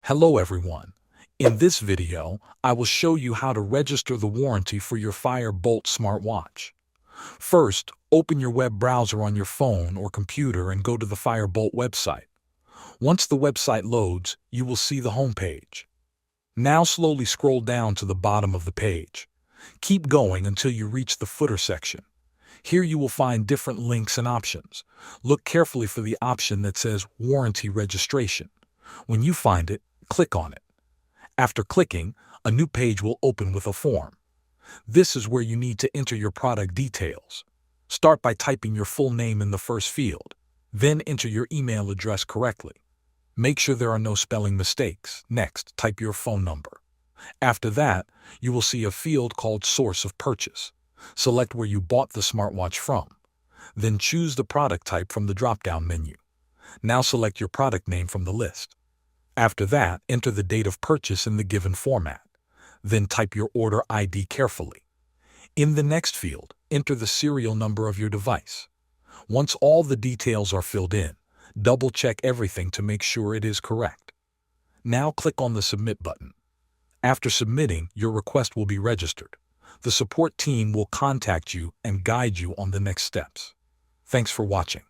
Hello everyone. In this video, I will show you how to register the warranty for your Fire Boltt smartwatch. First, open your web browser on your phone or computer and go to the Fire Boltt website. Once the website loads, you will see the home page. Now slowly scroll down to the bottom of the page. Keep going until you reach the footer section. Here you will find different links and options. Look carefully for the option that says Warranty Registration. When you find it, click on it. After clicking, a new page will open with a form. This is where you need to enter your product details. Start by typing your full name in the first field. Then enter your email address correctly. Make sure there are no spelling mistakes. Next, type your phone number. After that, you will see a field called Source of Purchase. Select where you bought the smartwatch from. Then choose the product type from the drop-down menu. Now select your product name from the list. After that, enter the date of purchase in the given format. Then type your order ID carefully. In the next field, enter the serial number of your device. Once all the details are filled in, double-check everything to make sure it is correct. Now click on the Submit button. After submitting, your request will be registered. The support team will contact you and guide you on the next steps. Thanks for watching.